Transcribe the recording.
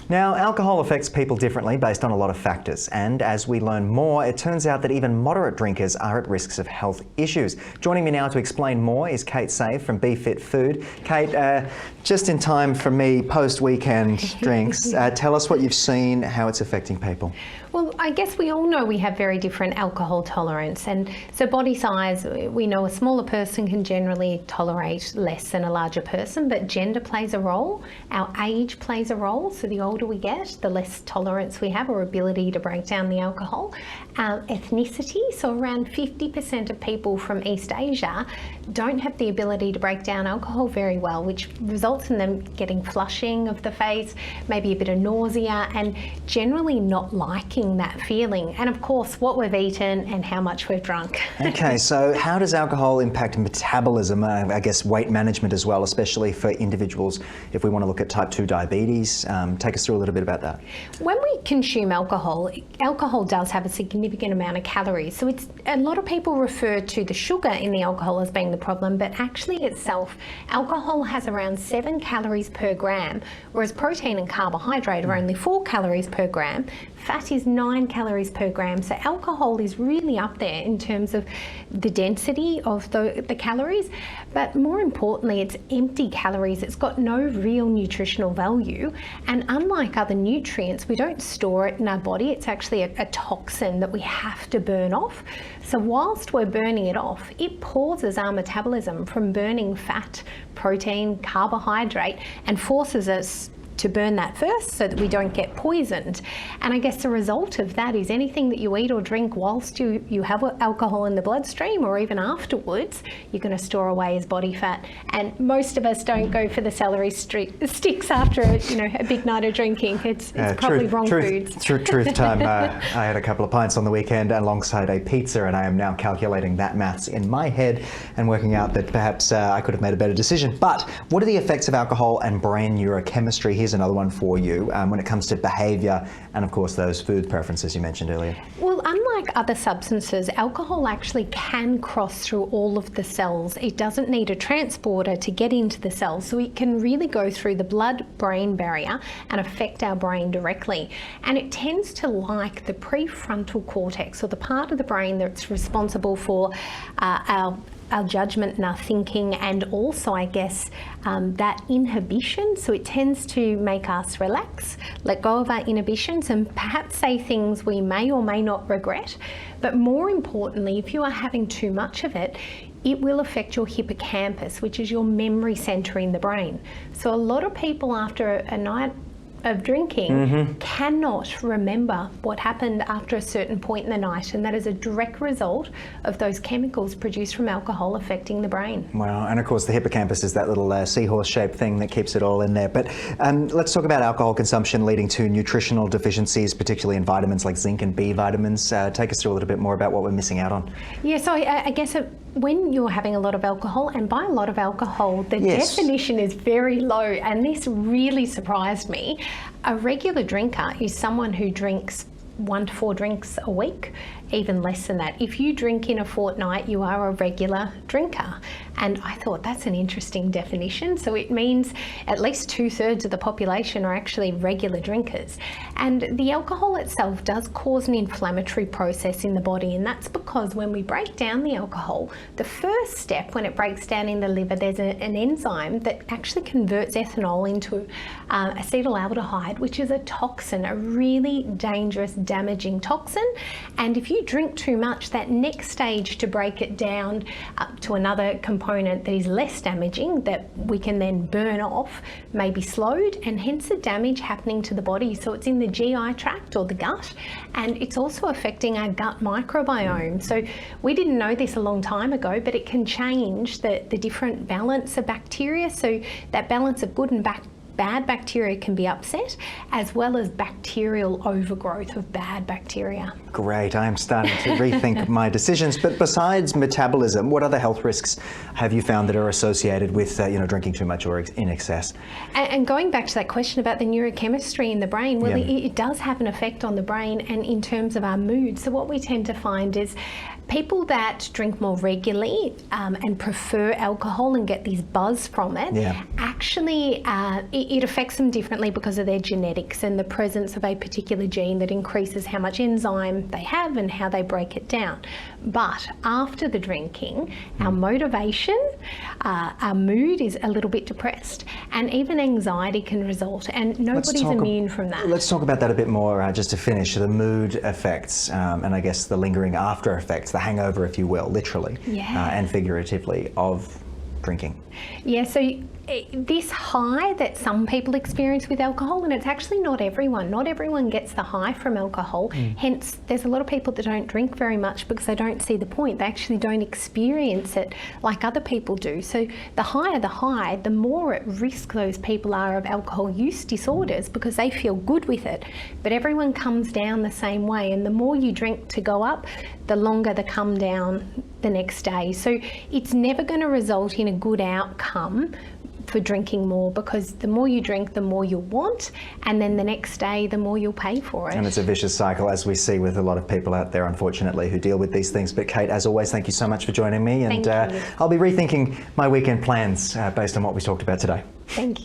Now, alcohol affects people differently based on a lot of factors, and as we learn more, it turns out that even moderate drinkers are at risks of health issues. Joining me now to explain more is Kate Save from Be Fit Food. Kate, just in time for me, post-weekend drinks, tell us what you've seen, how it's affecting people. Well, I guess we all know we have very different alcohol tolerance, and so body size, we know a smaller person can generally tolerate less than a larger person, but gender plays a role, our age plays a role, so the older we get, the less tolerance we have or ability to break down the alcohol. Our ethnicity, so around 50% of people from East Asia don't have the ability to break down alcohol very well, which results in them getting flushing of the face, maybe a bit of nausea, and generally not liking that feeling. And of course, what we've eaten and how much we've drunk. Okay, so how does alcohol impact metabolism, I guess weight management as well, especially for individuals if we want to look at type 2 diabetes? Take us through a little bit about that. When we consume alcohol, alcohol does have a significant amount of calories. So it's a lot of people refer to the sugar in the alcohol as being the problem, but actually itself, alcohol has around 7 calories per gram, whereas protein and carbohydrate are only 4 calories per gram. Fat is 9 calories per gram. So alcohol is really up there in terms of the density of the calories, but more importantly, it's empty calories. It's got no real nutritional value. And unlike other nutrients, we don't store it in our body. It's actually a toxin that we have to burn off. So whilst we're burning it off, it pauses our metabolism from burning fat, protein, carbohydrate, and forces us to burn that first so that we don't get poisoned. And I guess the result of that is anything that you eat or drink whilst you have alcohol in the bloodstream or even afterwards, you're going to store away as body fat. And most of us don't go for the celery sticks after a big night of drinking. It's probably wrong foods. Truth time. I had a couple of pints on the weekend alongside a pizza, and I am now calculating that maths in my head and working out that perhaps I could have made a better decision. But what are the effects of alcohol and brain neurochemistry? Here's another one for you when it comes to behaviour and of course those food preferences you mentioned earlier. Well, unlike other substances, alcohol actually can cross through all of the cells. It doesn't need a transporter to get into the cells, so it can really go through the blood-brain barrier and affect our brain directly. And it tends to like the prefrontal cortex, or the part of the brain that's responsible for our judgment and our thinking, and also, I guess, that inhibition. So it tends to make us relax, let go of our inhibitions, and perhaps say things we may or may not regret. But more importantly, if you are having too much of it, it will affect your hippocampus, which is your memory center in the brain. So a lot of people after a night of drinking cannot remember what happened after a certain point in the night, and that is a direct result of those chemicals produced from alcohol affecting the brain. Wow, and of course the hippocampus is that little seahorse-shaped thing that keeps it all in there. But let's talk about alcohol consumption leading to nutritional deficiencies, particularly in vitamins like zinc and B vitamins. Take us through a little bit more about what we're missing out on. Yeah, so I guess when you're having a lot of alcohol, and by a lot of alcohol, the definition is very low, and this really surprised me. A regular drinker is someone who drinks 1 to 4 drinks a week, even less than that. If you drink in a fortnight, you are a regular drinker. And I thought that's an interesting definition. So it means at least 2/3 of the population are actually regular drinkers. And the alcohol itself does cause an inflammatory process in the body. And that's because when we break down the alcohol, the first step when it breaks down in the liver, there's an enzyme that actually converts ethanol into acetaldehyde, which is a toxin, a really dangerous, damaging toxin. And if you drink too much, that next stage to break it down to another component that is less damaging that we can then burn off may be slowed, and hence the damage happening to the body. So it's in the GI tract or the gut, and it's also affecting our gut microbiome. So we didn't know this a long time ago, but it can change the different balance of bacteria. So that balance of good and bad bacteria can be upset, as well as bacterial overgrowth of bad bacteria. Great, I am starting to rethink my decisions. But besides metabolism, what other health risks have you found that are associated with drinking too much or in excess? And going back to that question about the neurochemistry in the brain, well, it does have an effect on the brain and in terms of our mood. So what we tend to find is People that drink more regularly and prefer alcohol and get this buzz from it, actually it affects them differently because of their genetics and the presence of a particular gene that increases how much enzyme they have and how they break it down. But after the drinking, our motivation, our mood is a little bit depressed, and even anxiety can result, and nobody's immune from that. Let's talk about that a bit more just to finish, the mood effects and I guess the lingering after effects, the hangover, if you will, literally and figuratively, of drinking. Yeah, so this high that some people experience with alcohol, and it's actually not everyone gets the high from alcohol. Hence, there's a lot of people that don't drink very much because they don't see the point. They actually don't experience it like other people do. So the higher the high, the more at risk those people are of alcohol use disorders because they feel good with it. But everyone comes down the same way, and the more you drink to go up, the longer the come down the next day. So it's never going to result in a good outcome for drinking more, because the more you drink, the more you'll want, and then the next day, the more you'll pay for it. And it's a vicious cycle, as we see with a lot of people out there, unfortunately, who deal with these things. But Kate, as always, thank you so much for joining me, and Thank you. I'll be rethinking my weekend plans based on what we talked about today. Thank you.